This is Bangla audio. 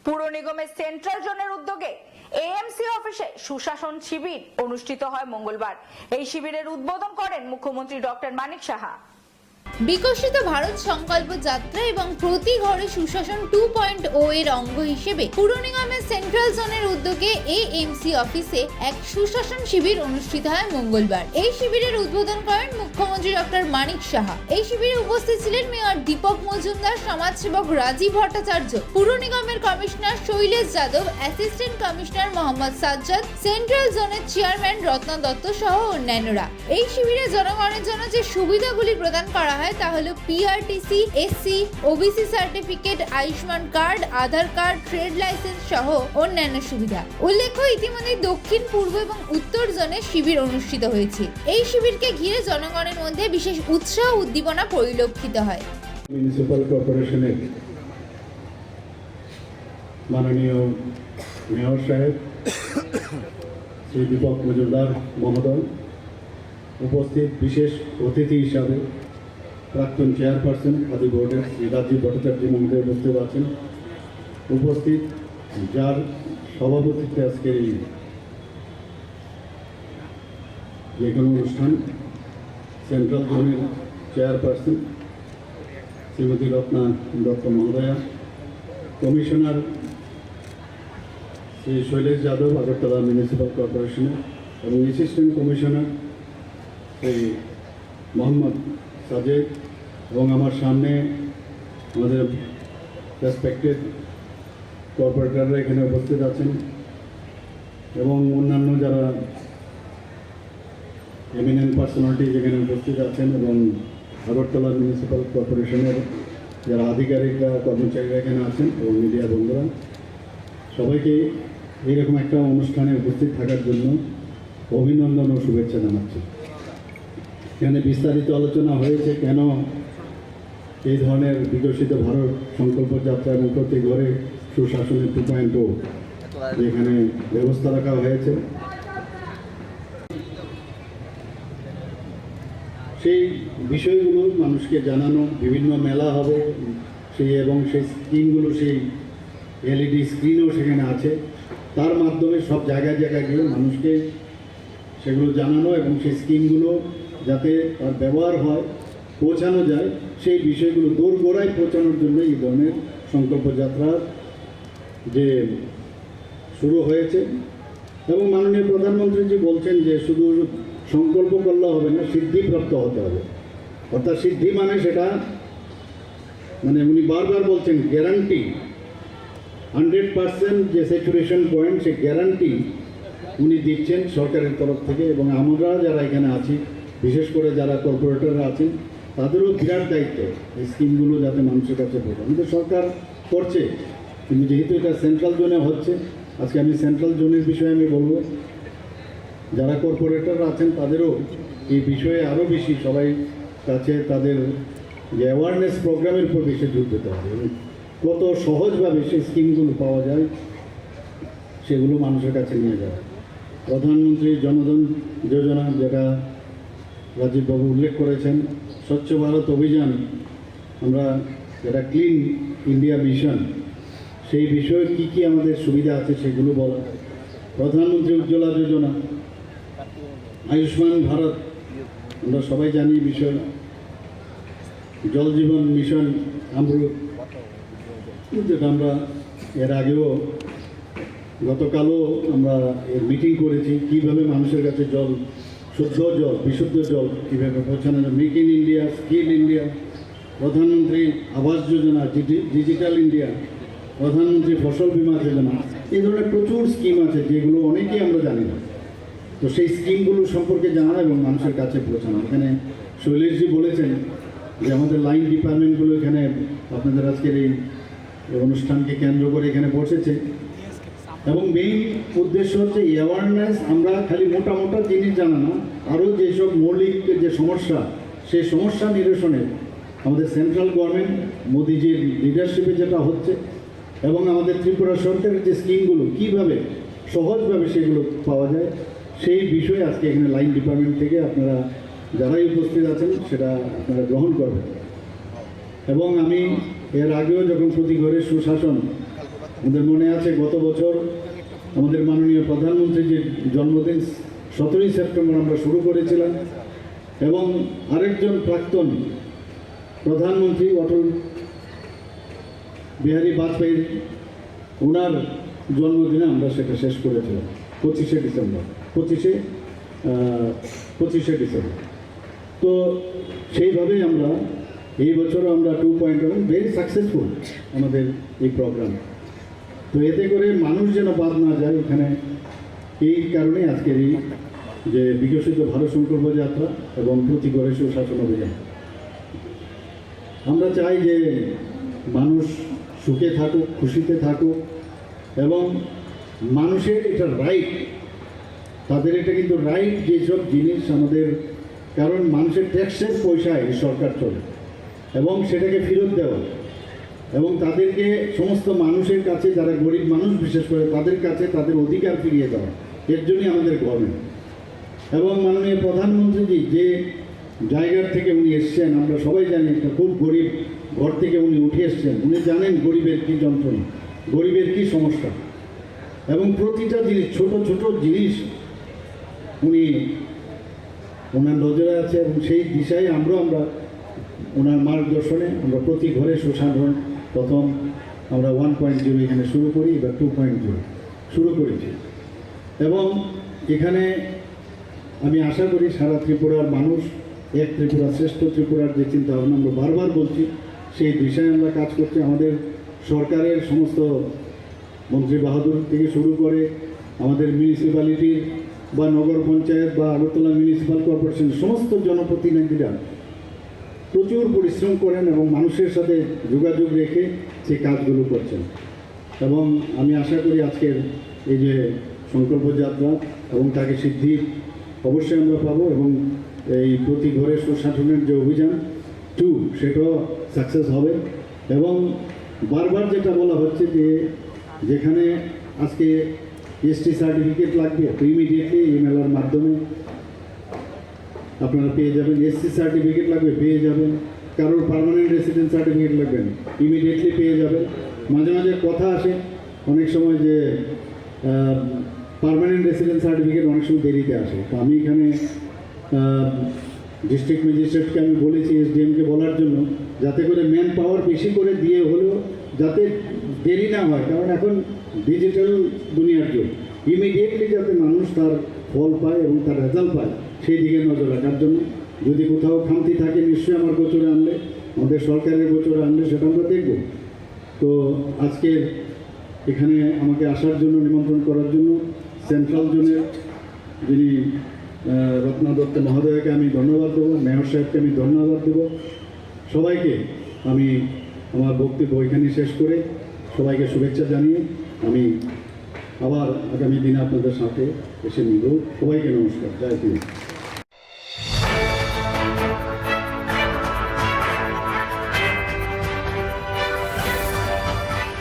পুর নিগমের সেন্ট্রাল জোনের উদ্যোগে এএমসি অফিসে সুশাসন শিবির অনুষ্ঠিত হয় মঙ্গলবার। এই শিবিরের উদ্বোধন করেন মুখ্যমন্ত্রী ডক্টর মানিক সাহা। বিকশিত ভারত সংকল্প যাত্রা এবং প্রতি ঘরে সুশাসন 2.0 এর অঙ্গ হিসেবে পুর নিগমের সেন্ট্রাল জোনের উদ্যোগে এএমসি অফিসে এক সুশাসন শিবির অনুষ্ঠিত হয় মঙ্গলবার। এই শিবিরের উদ্বোধন করেন মুখ্যমন্ত্রী ডক্টর মানিক সাহা। এই শিবিরে উপস্থিত ছিলেন মেয়র দীপক মজুমদার, সমাজসেবক রাজীব ভট্টাচার্য, পুর নিগমের commissioner Shailesh Yadav, assistant commissioner Mohammad Sajjad, central জোনের চেয়ারম্যান রত্না দত্ত সহ অন্যান্যরা। এই শিবিরে জনগণের জন্য যে সুবিধাগুলি প্রদান করা হয় তা হলো PRTC, SC, OBC certificate, Ayushman card, Aadhaar card, trade licence সহ অন্যান্য সুবিধা। উল্লেখ্য, ইতিমধ্যে দক্ষিণ, পূর্ব এবং উত্তর জোনে শিবির অনুষ্ঠিত হয়েছে। এই শিবিরকে ঘিরে জনগণের মধ্যে বিশেষ উৎসাহ উদ্দীপনা পরিলক্ষিত হয়। মিউনিসিপ্যাল কর্পোরেশনের মাননীয় মেয়র সাহেব শ্রী দীপক মজুমদার মহোদয়, উপস্থিত বিশেষ অতিথি হিসাবে প্রাক্তন চেয়ারপারসন খাদি বোর্ডের শ্রী রাজীব ভট্টাচার্য মহোদয় উপস্থিত আছেন। উপস্থিত যার সভাপতিত্বে আজকের এই যে কোনো অনুষ্ঠান সেন্ট্রাল জোনের চেয়ারপারসন শ্রীমতী রত্না দত্ত মহোদয়া, কমিশনার শ্রী শৈলেশ যাদব আগরতলা মিউনিসিপ্যাল কর্পোরেশনের এবং অ্যাসিস্ট্যান্ট কমিশনার শ্রী মোহাম্মদ সাজেদ, এবং আমার সামনে আমাদের রেসপেক্টেড কর্পোরেটররা এখানে উপস্থিত আছেন এবং অন্যান্য যারা এমিনেন্ট পার্সোনালিটিজ এখানে উপস্থিত আছেন এবং আগরতলা মিউনিসিপ্যাল কর্পোরেশনের যারা আধিকারিকরা, কর্মচারীরা এখানে আছেন এবং মিডিয়া বন্ধুরা, সবাইকে এইরকম একটা অনুষ্ঠানে উপস্থিত থাকার জন্য অভিনন্দন ও শুভেচ্ছা জানাচ্ছি। এখানে বিস্তারিত আলোচনা হয়েছে কেন এই ধরনের বিকশিত ভারত সংকল্প যাত্রা এবং প্রতি ঘরে সুশাসনের 2.0 যেখানে ব্যবস্থা রাখা হয়েছে। সেই বিষয়গুলো মানুষকে জানানো, বিভিন্ন মেলা হবে এবং সেই স্ক্রিনগুলো, সেই এলইডি স্ক্রিনও সেখানে আছে, তার মাধ্যমে সব জায়গায় জায়গায় গিয়ে মানুষকে সেগুলো জানানো এবং সেই স্কিমগুলো যাতে তার ব্যবহার হয়, পৌঁছানো যায়, সেই বিষয়গুলো দোরগোড়ায় পৌঁছানোর জন্য এই ধরনের সংকল্প যাত্রা যে শুরু হয়েছে। এবং মাননীয় প্রধানমন্ত্রীজি বলছেন যে শুধু সংকল্প করলে হবে না, সিদ্ধিপ্রাপ্ত হতে হবে। অর্থাৎ সিদ্ধি মানে সেটা মানে উনি বারবার বলছেন গ্যারান্টি, 100% যে স্যাচুরেশন পয়েন্ট, সে গ্যারান্টি উনি দিচ্ছেন সরকারের তরফ থেকে। এবং আমরা যারা এখানে আছি, বিশেষ করে যারা কর্পোরেটররা আছেন, তাদেরও বিরাট দায়িত্ব এই স্কিমগুলো যাতে মানুষের কাছে পৌঁছায়। আমাদের সরকার করছে, কিন্তু যেহেতু এটা সেন্ট্রাল জোনে হচ্ছে, আজকে আমি সেন্ট্রাল জোনের বিষয়ে আমি বলবো, যারা কর্পোরেটররা আছেন তাদেরও এই বিষয়ে আরও বেশি সবাই কাছে তাদের যে অ্যাওয়ারনেস প্রোগ্রামের উপর বেশি জোর দিতে হবে। কত সহজভাবে সেই স্কিমগুলো পাওয়া যায় সেগুলো মানুষের কাছে নিয়ে যায়। প্রধানমন্ত্রী জনধন যোজনা, যেটা রাজীববাবু উল্লেখ করেছেন, স্বচ্ছ ভারত অভিযান, আমরা যেটা ক্লিন ইন্ডিয়া মিশন, সেই বিষয়ে কী কী আমাদের সুবিধা আছে সেগুলো বলা, প্রধানমন্ত্রী উজ্জ্বলা যোজনা, আয়ুষ্মান ভারত, আমরা সবাই জানি বিষয়, জল জীবন মিশন অমৃত, যেটা আমরা এর আগেও গতকালও আমরা এর মিটিং করেছি, কীভাবে মানুষের কাছে জল, শুদ্ধ জল, বিশুদ্ধ জল কীভাবে পৌঁছানো যায়, make in India, skill India, প্রধানমন্ত্রী আবাস যোজনা, ডিজিটাল ইন্ডিয়া, প্রধানমন্ত্রী ফসল বীমা যোজনা, এই ধরনের প্রচুর স্কিম আছে যেগুলো অনেকেই আমরা জানি না। তো সেই স্কিমগুলো সম্পর্কে জানা এবং মানুষের কাছে পৌঁছানো। এখানে শৈলেশজি বলেছেন যে আমাদের লাইন ডিপার্টমেন্টগুলো এখানে আপনাদের আজকের এই অনুষ্ঠানকে কেন্দ্র করে এখানে বসেছে, এবং মেইন উদ্দেশ্য হচ্ছে অ্যাওয়ারনেস। আমরা খালি মোটা মোটা জিনিস জানা না, আরও যেসব মৌলিক যে সমস্যা, সেই সমস্যা নিরসনে আমাদের সেন্ট্রাল গভর্নমেন্ট মোদিজির লিডারশিপে যেটা হচ্ছে, এবং আমাদের ত্রিপুরা সরকারের যে স্কিমগুলো কীভাবে সহজভাবে সেগুলো পাওয়া যায়, সেই বিষয়ে আজকে এখানে লাইন ডিপার্টমেন্ট থেকে আপনারা যারাই উপস্থিত আছেন সেটা আপনারা গ্রহণ করবেন। এবং আমি এর আগেও যখন প্রতি ঘরে সুশাসন আমাদের মনে আছে গত বছর আমাদের মাননীয় প্রধানমন্ত্রীর যে জন্মদিন 17ই সেপ্টেম্বর আমরা শুরু করেছিলাম, এবং আরেকজন প্রাক্তন প্রধানমন্ত্রী অটল বিহারী বাজপেয়ীর ওনার জন্মদিনে আমরা সেটা শেষ করেছিলাম 25শে ডিসেম্বর। তো সেইভাবেই আমরা এই বছরও আমরা 2.1 ভেরি সাকসেসফুল আমাদের এই প্রোগ্রাম। তো এতে করে মানুষ যেন বাদ না যায় এখানে, এই কারণে আজকের এই যে বিকশিত ভারত সংকল্প যাত্রা এবং প্রতি ঘরে সুশাসন অভিযান। আমরা চাই যে মানুষ সুখে থাকুক, খুশিতে থাকুক, এবং মানুষের এটা রাইট, তাদের এটা কিন্তু রাইট যেসব জিনিস আমাদের, কারণ মানুষের ট্যাক্সের পয়সায় সরকার চলে এবং সেটাকে ফেরত দেওয়া, এবং তাদেরকে সমস্ত মানুষের কাছে, যারা গরিব মানুষ বিশেষ করে তাদের কাছে তাদের অধিকার ফিরিয়ে দেওয়া, এর জন্যই আমাদের গভর্নমেন্ট। এবং মাননীয় প্রধানমন্ত্রীজি যে জায়গার থেকে উনি এসছেন, আমরা সবাই জানি একটা খুব গরিব ঘর থেকে উনি উঠে এসছেন। উনি জানেন গরিবের কী যন্ত্রণা, গরিবের কী সমস্যা, এবং প্রতিটা জিনিস, ছোট ছোট জিনিস উনি ওনার নজরে আছে, এবং সেই দিশায় আমরা ওনার মার্গদর্শনে আমরা প্রতি ঘরে সুশাসন প্রথম আমরা 1.0 এখানে শুরু করি, এবার 2.0 শুরু করেছি। এবং এখানে আমি আশা করি সারা ত্রিপুরার মানুষ, এক ত্রিপুরা শ্রেষ্ঠ ত্রিপুরার যে চিন্তা ভাবনা আমরা বারবার বলছি, সেই বিষয়ে আমরা কাজ করছি। আমাদের সরকারের সমস্ত মন্ত্রী বাহাদুর থেকে শুরু করে আমাদের মিউনিসিপ্যালিটি বা নগর পঞ্চায়েত বা আগরতলা মিউনিসিপ্যাল কর্পোরেশন সমস্ত জনপ্রতিনিধিরা প্রচুর পরিশ্রম করেন এবং মানুষের সাথে যোগাযোগ রেখে সেই কাজগুলো করছেন। এবং আমি আশা করি আজকের এই যে সংকল্প যাত্রা এবং তাকে সিদ্ধি অবশ্যই আমরা পাবো, এবং এই প্রতি ঘরে সুশাসনের যে অভিযান 2 সেটাও সাকসেস হবে। এবং বারবার যেটা বলা হচ্ছে যে যেখানে আজকে এসটি সার্টিফিকেট লাগবে, তো ইমিডিয়েটলি এই মেলার মাধ্যমে আপনারা পেয়ে যাবেন। এসসি সার্টিফিকেট লাগবে, পেয়ে যাবেন। কারোর পার্মানেন্ট রেসিডেন্ট সার্টিফিকেট লাগবেন, ইমিডিয়েটলি পেয়ে যাবেন। মাঝে মাঝে কথা আসে অনেক সময় যে পার্মানেন্ট রেসিডেন্ট সার্টিফিকেট অনেক সময় দেরিতে আসে। তো আমি এখানে ডিস্ট্রিক্ট ম্যাজিস্ট্রেটকে আমি বলেছি, এসডিএমকে বলার জন্য, যাতে করে ম্যান পাওয়ার বেশি করে দিয়ে হলেও যাতে দেরি না হয়, কারণ এখন ডিজিটাল দুনিয়ার যুগ, ইমিডিয়েটলি যাতে মানুষ তার ফল পায় এবং তার রেজাল্ট পায় সেই দিকে নজর রাখার জন্য। যদি কোথাও খামতি থাকে নিশ্চয়ই আমার গোচরে আনলে, আমাদের সরকারের গোচরে আনলে সেটা আমরা দেখব। তো আজকে এখানে আমাকে আসার জন্য, নিমন্ত্রণ করার জন্য সেন্ট্রাল জোনের যিনি রত্না দত্ত মহোদয়কে আমি ধন্যবাদ দেবো, মেয়র সাহেবকে আমি ধন্যবাদ দেবো। সবাইকে আমি আমার বক্তব্য এখানে শেষ করে সবাইকে শুভেচ্ছা জানিয়ে আমি আবার আগামী দিনে আপনাদের সাথে এসে নিব। সবাইকে নমস্কার, জয় হিন্দ।